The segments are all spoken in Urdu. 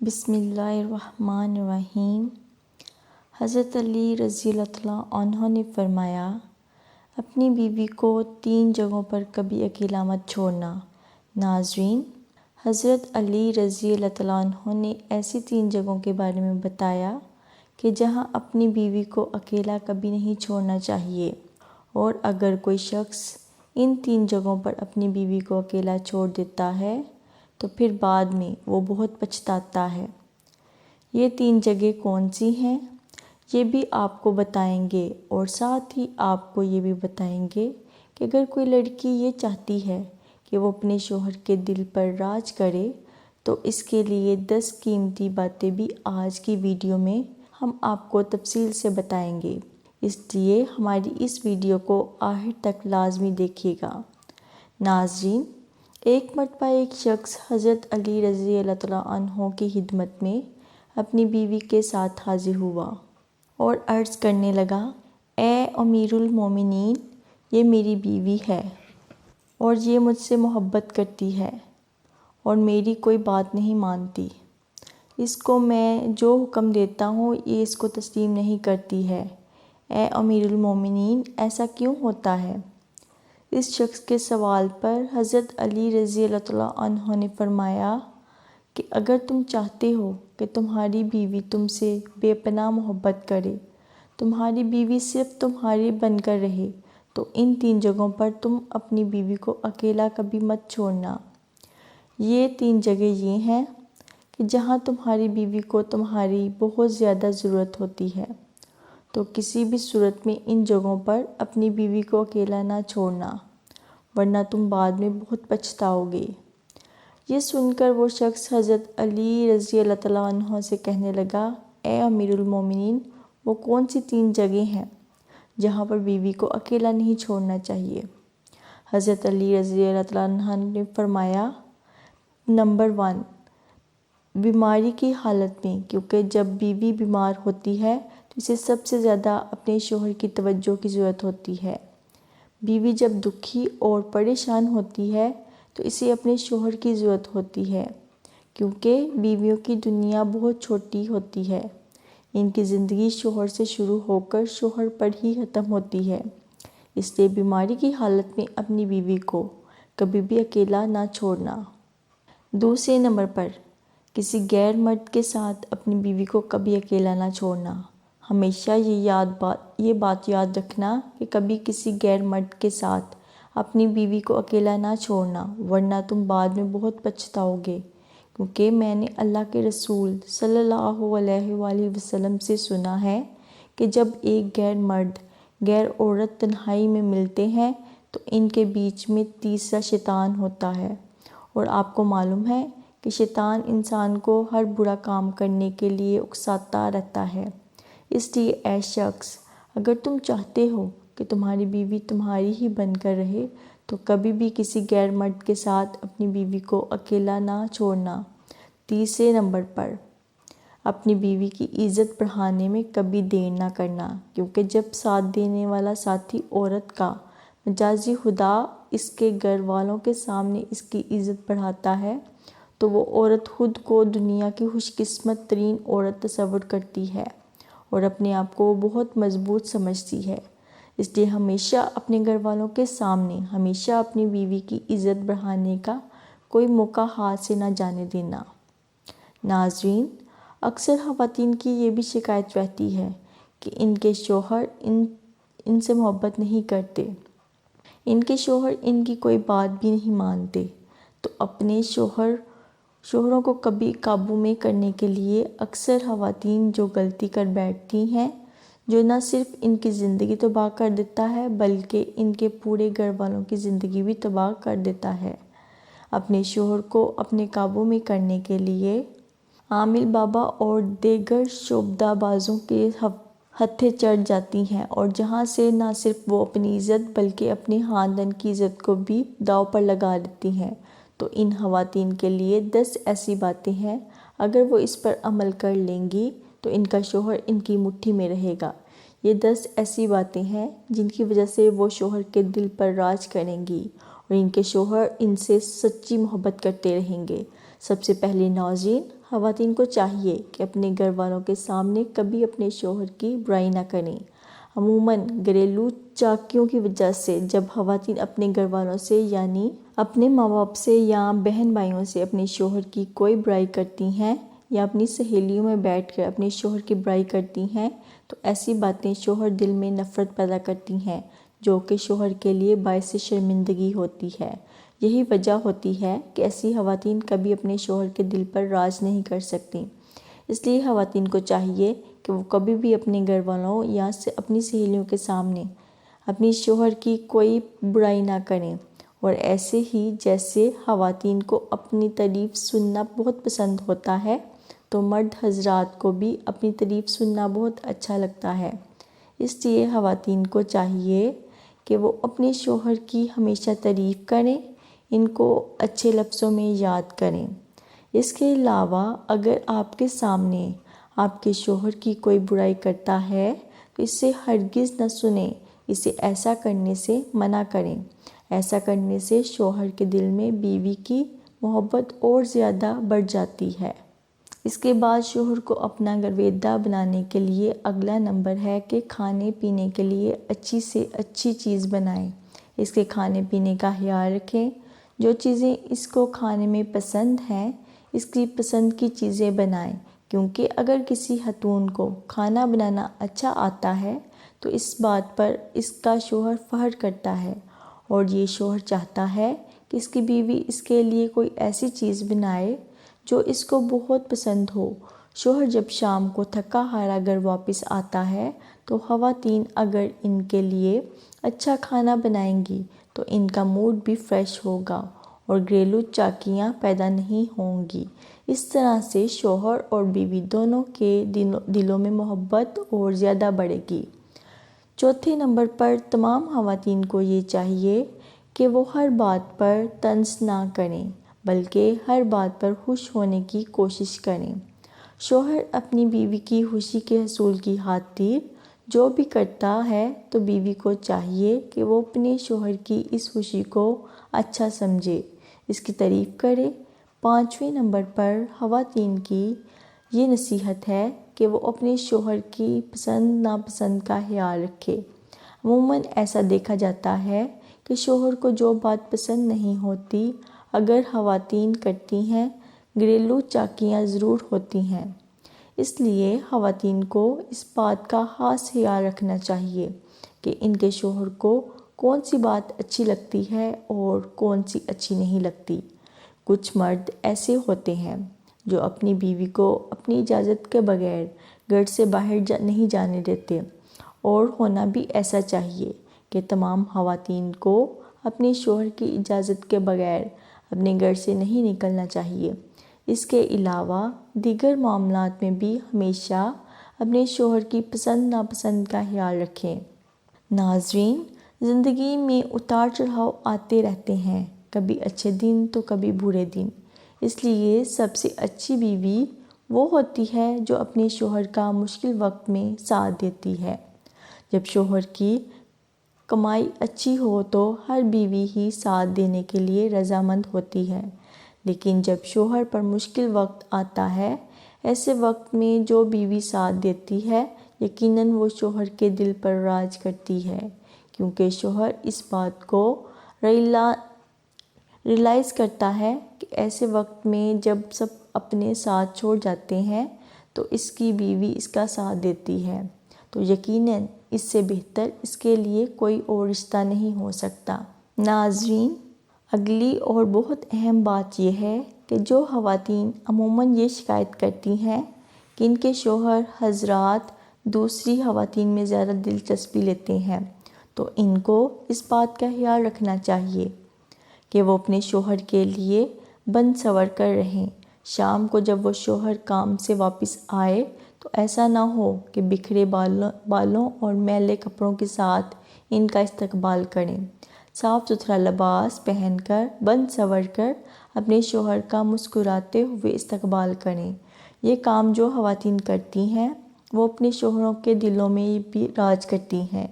بسم اللہ الرحمن الرحیم۔ حضرت علی رضی اللہ عنہ نے فرمایا، اپنی بیوی کو 3 جگہوں پر کبھی اکیلا مت چھوڑنا۔ ناظرین، حضرت علی رضی اللہ عنہ نے ایسی 3 جگہوں کے بارے میں بتایا کہ جہاں اپنی بیوی کو اکیلا کبھی نہیں چھوڑنا چاہیے، اور اگر کوئی شخص ان 3 جگہوں پر اپنی بیوی کو اکیلا چھوڑ دیتا ہے تو پھر بعد میں وہ بہت پچھتاتا ہے۔ یہ 3 جگہیں کون سی ہیں، یہ بھی آپ کو بتائیں گے، اور ساتھ ہی آپ کو یہ بھی بتائیں گے کہ اگر کوئی لڑکی یہ چاہتی ہے کہ وہ اپنے شوہر کے دل پر راج کرے تو اس کے لیے 10 قیمتی باتیں بھی آج کی ویڈیو میں ہم آپ کو تفصیل سے بتائیں گے، اس لیے ہماری اس ویڈیو کو آخر تک لازمی دیکھیے گا۔ ناظرین، ایک مرتبہ ایک شخص حضرت علی رضی اللہ عنہ کی خدمت میں اپنی بیوی کے ساتھ حاضر ہوا اور عرض کرنے لگا، اے امیر المومنین، یہ میری بیوی ہے اور یہ مجھ سے محبت کرتی ہے اور میری کوئی بات نہیں مانتی۔ اس کو میں جو حکم دیتا ہوں یہ اس کو تسلیم نہیں کرتی ہے۔ اے امیر المومنین، ایسا کیوں ہوتا ہے؟ اس شخص کے سوال پر حضرت علی رضی اللہ عنہ نے فرمایا کہ اگر تم چاہتے ہو کہ تمہاری بیوی تم سے بے پناہ محبت کرے، تمہاری بیوی صرف تمہاری بن کر رہے، تو ان 3 جگہوں پر تم اپنی بیوی کو اکیلا کبھی مت چھوڑنا۔ یہ 3 جگہیں یہ ہیں کہ جہاں تمہاری بیوی کو تمہاری بہت زیادہ ضرورت ہوتی ہے، تو کسی بھی صورت میں ان جگہوں پر اپنی بیوی کو اکیلا نہ چھوڑنا، ورنہ تم بعد میں بہت پچھتاؤ گے۔ یہ سن کر وہ شخص حضرت علی رضی اللہ عنہ سے کہنے لگا، اے امیر المومنین، وہ کون سی 3 جگہیں ہیں جہاں پر بیوی کو اکیلا نہیں چھوڑنا چاہیے؟ حضرت علی رضی اللہ عنہ نے فرمایا، نمبر 1، بیماری کی حالت میں، کیونکہ جب بیوی بیمار ہوتی ہے تو اسے سب سے زیادہ اپنے شوہر کی توجہ کی ضرورت ہوتی ہے۔ بیوی جب دکھی اور پریشان ہوتی ہے تو اسے اپنے شوہر کی ضرورت ہوتی ہے، کیونکہ بیویوں کی دنیا بہت چھوٹی ہوتی ہے، ان کی زندگی شوہر سے شروع ہو کر شوہر پر ہی ختم ہوتی ہے، اس لیے بیماری کی حالت میں اپنی بیوی کو کبھی بھی اکیلا نہ چھوڑنا۔ دوسرے نمبر پر، کسی غیر مرد کے ساتھ اپنی بیوی کو کبھی اکیلا نہ چھوڑنا۔ ہمیشہ یہ بات یاد رکھنا کہ کبھی کسی غیر مرد کے ساتھ اپنی بیوی کو اکیلا نہ چھوڑنا، ورنہ تم بعد میں بہت پچھتاؤ گے، کیونکہ میں نے اللہ کے رسول صلی اللہ علیہ وآلہ وسلم سے سنا ہے کہ جب ایک غیر مرد غیر عورت تنہائی میں ملتے ہیں تو ان کے بیچ میں تیسرا شیطان ہوتا ہے، اور آپ کو معلوم ہے کہ شیطان انسان کو ہر برا کام کرنے کے لیے اکساتا رہتا ہے۔ اس لیے اے شخص، اگر تم چاہتے ہو کہ تمہاری بیوی تمہاری ہی بن کر رہے تو کبھی بھی کسی غیر مرد کے ساتھ اپنی بیوی کو اکیلا نہ چھوڑنا۔ تیسرے نمبر پر، اپنی بیوی کی عزت بڑھانے میں کبھی دیر نہ کرنا، کیونکہ جب ساتھ دینے والا ساتھی عورت کا مجازی خدا اس کے گھر والوں کے سامنے اس کی عزت بڑھاتا ہے تو وہ عورت خود کو دنیا کی خوش قسمت ترین عورت تصور کرتی ہے اور اپنے آپ کو وہ بہت مضبوط سمجھتی ہے۔ اس لیے ہمیشہ اپنے گھر والوں کے سامنے ہمیشہ اپنی بیوی کی عزت بڑھانے کا کوئی موقع ہاتھ سے نہ جانے دینا۔ ناظرین، اکثر خواتین کی یہ بھی شکایت رہتی ہے کہ ان کے شوہر ان سے محبت نہیں کرتے، ان کے شوہر ان کی کوئی بات بھی نہیں مانتے، تو اپنے شوہروں کو کبھی قابو میں کرنے کے لیے اکثر خواتین جو غلطی کر بیٹھتی ہیں، جو نہ صرف ان کی زندگی تباہ کر دیتا ہے بلکہ ان کے پورے گھر والوں کی زندگی بھی تباہ کر دیتا ہے، اپنے شوہر کو اپنے قابو میں کرنے کے لیے عامل بابا اور دیگر شعبدہ بازوں کے ہتھے چڑھ جاتی ہیں، اور جہاں سے نہ صرف وہ اپنی عزت بلکہ اپنے خاندان کی عزت کو بھی داؤ پر لگا دیتی ہیں۔ تو ان خواتین کے لیے 10 ایسی باتیں ہیں، اگر وہ اس پر عمل کر لیں گی تو ان کا شوہر ان کی مٹھی میں رہے گا۔ یہ 10 ایسی باتیں ہیں جن کی وجہ سے وہ شوہر کے دل پر راج کریں گی اور ان کے شوہر ان سے سچی محبت کرتے رہیں گے۔ سب سے پہلے ناظرین، خواتین کو چاہیے کہ اپنے گھر والوں کے سامنے کبھی اپنے شوہر کی برائی نہ کریں۔ عموماً گھریلو چاکیوں کی وجہ سے جب خواتین اپنے گھر والوں سے یعنی اپنے ماں باپ سے یا بہن بھائیوں سے اپنے شوہر کی کوئی برائی کرتی ہیں یا اپنی سہیلیوں میں بیٹھ کر اپنے شوہر کی برائی کرتی ہیں تو ایسی باتیں شوہر دل میں نفرت پیدا کرتی ہیں، جو کہ شوہر کے لیے باعث شرمندگی ہوتی ہے۔ یہی وجہ ہوتی ہے کہ ایسی خواتین کبھی اپنے شوہر کے دل پر راج نہیں کر سکتی۔ اس لیے خواتین کو چاہیے کہ وہ کبھی بھی اپنے گھر والوں یا اپنی سہیلیوں کے سامنے اپنی شوہر کی کوئی برائی نہ کریں، اور ایسے ہی جیسے خواتین کو اپنی تعریف سننا بہت پسند ہوتا ہے تو مرد حضرات کو بھی اپنی تعریف سننا بہت اچھا لگتا ہے۔ اس لیے خواتین کو چاہیے کہ وہ اپنے شوہر کی ہمیشہ تعریف کریں، ان کو اچھے لفظوں میں یاد کریں۔ اس کے علاوہ اگر آپ کے سامنے آپ کے شوہر کی کوئی برائی کرتا ہے تو اسے ہرگز نہ سنیں، اسے ایسا کرنے سے منع کریں۔ ایسا کرنے سے شوہر کے دل میں بیوی کی محبت اور زیادہ بڑھ جاتی ہے۔ اس کے بعد شوہر کو اپنا گرویدہ بنانے کے لیے اگلا نمبر ہے کہ کھانے پینے کے لیے اچھی سے اچھی چیز بنائیں۔ اس کے کھانے پینے کا خیال رکھیں، جو چیزیں اس کو کھانے میں پسند ہیں اس کی پسند کی چیزیں بنائیں، کیونکہ اگر کسی خاتون کو کھانا بنانا اچھا آتا ہے تو اس بات پر اس کا شوہر فخر کرتا ہے، اور یہ شوہر چاہتا ہے کہ اس کی بیوی اس کے لیے کوئی ایسی چیز بنائے جو اس کو بہت پسند ہو۔ شوہر جب شام کو تھکا ہارا گھر واپس آتا ہے تو خواتین اگر ان کے لیے اچھا کھانا بنائیں گی تو ان کا موڈ بھی فریش ہوگا اور گھریلو چاکیاں پیدا نہیں ہوں گی۔ اس طرح سے شوہر اور بیوی دونوں کے دلوں میں محبت اور زیادہ بڑھے گی۔ چوتھے نمبر پر تمام خواتین کو یہ چاہیے کہ وہ ہر بات پر طنز نہ کریں، بلکہ ہر بات پر خوش ہونے کی کوشش کریں۔ شوہر اپنی بیوی کی خوشی کے حصول کی خاطر جو بھی کرتا ہے تو بیوی کو چاہیے کہ وہ اپنے شوہر کی اس خوشی کو اچھا سمجھے، اس کی تعریف کرے۔ پانچویں نمبر پر خواتین کی یہ نصیحت ہے کہ وہ اپنے شوہر کی پسند ناپسند کا خیال رکھے۔ عموماً ایسا دیکھا جاتا ہے کہ شوہر کو جو بات پسند نہیں ہوتی اگر خواتین کرتی ہیں گھریلو چاکیاں ضرور ہوتی ہیں۔ اس لیے خواتین کو اس بات کا خاص خیال رکھنا چاہیے کہ ان کے شوہر کو کون سی بات اچھی لگتی ہے اور کون سی اچھی نہیں لگتی۔ کچھ مرد ایسے ہوتے ہیں جو اپنی بیوی کو اپنی اجازت کے بغیر گھر سے باہر نہیں جانے دیتے، اور ہونا بھی ایسا چاہیے کہ تمام خواتین کو اپنے شوہر کی اجازت کے بغیر اپنے گھر سے نہیں نکلنا چاہیے۔ اس کے علاوہ دیگر معاملات میں بھی ہمیشہ اپنے شوہر کی پسند ناپسند کا خیال رکھیں۔ ناظرین، زندگی میں اتار چڑھاؤ آتے رہتے ہیں، کبھی اچھے دن تو کبھی برے دن۔ اس لیے سب سے اچھی بیوی وہ ہوتی ہے جو اپنے شوہر کا مشکل وقت میں ساتھ دیتی ہے۔ جب شوہر کی کمائی اچھی ہو تو ہر بیوی ہی ساتھ دینے کے لیے رضامند ہوتی ہے، لیکن جب شوہر پر مشکل وقت آتا ہے، ایسے وقت میں جو بیوی ساتھ دیتی ہے یقیناً وہ شوہر کے دل پر راج کرتی ہے، کیونکہ شوہر اس بات کو ریئلائز کرتا ہے کہ ایسے وقت میں جب سب اپنے ساتھ چھوڑ جاتے ہیں تو اس کی بیوی اس کا ساتھ دیتی ہے، تو یقیناً اس سے بہتر اس کے لیے کوئی اور رشتہ نہیں ہو سکتا۔ ناظرین، اگلی اور بہت اہم بات یہ ہے کہ جو خواتین عموماً یہ شکایت کرتی ہیں کہ ان کے شوہر حضرات دوسری خواتین میں زیادہ دلچسپی لیتے ہیں، تو ان کو اس بات کا خیال رکھنا چاہیے کہ وہ اپنے شوہر کے لیے بن سنور کر رہیں۔ شام کو جب وہ شوہر کام سے واپس آئے تو ایسا نہ ہو کہ بکھرے بالوں اور میلے کپڑوں کے ساتھ ان کا استقبال کریں۔ صاف ستھرا لباس پہن کر بن سنور کر اپنے شوہر کا مسکراتے ہوئے استقبال کریں۔ یہ کام جو خواتین کرتی ہیں وہ اپنے شوہروں کے دلوں میں بھی راج کرتی ہیں،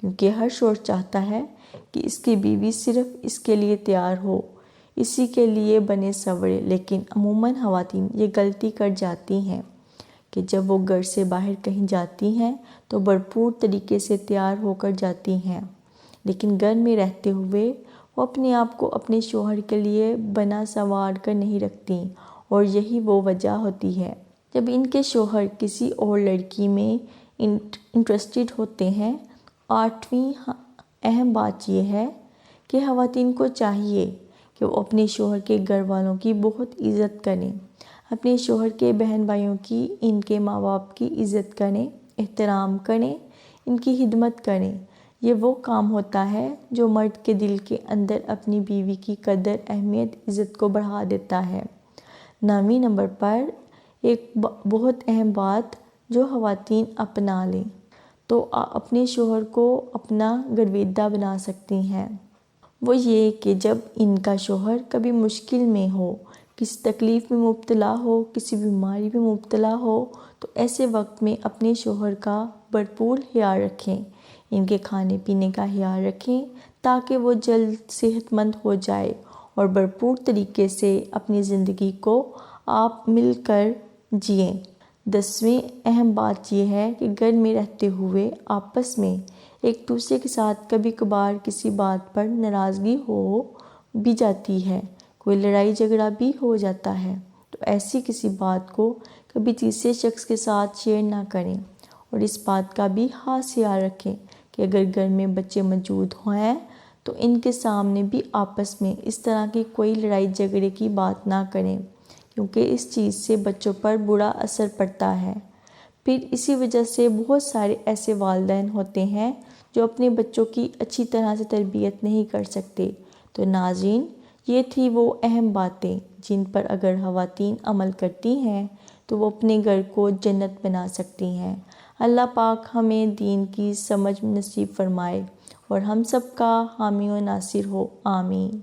کیونکہ ہر شوہر چاہتا ہے کہ اس کی بیوی صرف اس کے لیے تیار ہو، اسی کے لیے بنے سنورے، لیکن عموماً خواتین یہ غلطی کر جاتی ہیں کہ جب وہ گھر سے باہر کہیں جاتی ہیں تو بھرپور طریقے سے تیار ہو کر جاتی ہیں، لیکن گھر میں رہتے ہوئے وہ اپنے آپ کو اپنے شوہر کے لیے بنا سنوار کر نہیں رکھتی، اور یہی وہ وجہ ہوتی ہے جب ان کے شوہر کسی اور لڑکی میں انٹرسٹڈ ہوتے ہیں۔ 8ویں اہم بات یہ ہے کہ خواتین کو چاہیے کہ وہ اپنے شوہر کے گھر والوں کی بہت عزت کریں، اپنے شوہر کے بہن بھائیوں کی، ان کے ماں باپ کی عزت کریں، احترام کریں، ان کی خدمت کریں۔ یہ وہ کام ہوتا ہے جو مرد کے دل کے اندر اپنی بیوی کی قدر، اہمیت، عزت کو بڑھا دیتا ہے۔ 9ویں نمبر پر ایک بہت اہم بات جو خواتین اپنا لیں تو اپنے شوہر کو اپنا گرویدہ بنا سکتی ہیں، وہ یہ کہ جب ان کا شوہر کبھی مشکل میں ہو، کسی تکلیف میں مبتلا ہو، کسی بیماری میں مبتلا ہو، تو ایسے وقت میں اپنے شوہر کا بھرپور خیال رکھیں، ان کے کھانے پینے کا خیال رکھیں تاکہ وہ جلد صحت مند ہو جائے اور بھرپور طریقے سے اپنی زندگی کو آپ مل کر جئیں۔ 10ویں اہم بات یہ ہے کہ گھر میں رہتے ہوئے آپس میں ایک دوسرے کے ساتھ کبھی کبھار کسی بات پر ناراضگی ہو بھی جاتی ہے، کوئی لڑائی جھگڑا بھی ہو جاتا ہے، تو ایسی کسی بات کو کبھی تیسرے شخص کے ساتھ شیئر نہ کریں، اور اس بات کا بھی خاص خیال رکھیں کہ اگر گھر میں بچے موجود ہیں تو ان کے سامنے بھی آپس میں اس طرح کی کوئی لڑائی جھگڑے کی بات نہ کریں، کیونکہ اس چیز سے بچوں پر برا اثر پڑتا ہے۔ پھر اسی وجہ سے بہت سارے ایسے والدین ہوتے ہیں جو اپنے بچوں کی اچھی طرح سے تربیت نہیں کر سکتے۔ تو ناظرین، یہ تھی وہ اہم باتیں جن پر اگر خواتین عمل کرتی ہیں تو وہ اپنے گھر کو جنت بنا سکتی ہیں۔ اللہ پاک ہمیں دین کی سمجھ نصیب فرمائے اور ہم سب کا حامی و ناصر ہو، آمین۔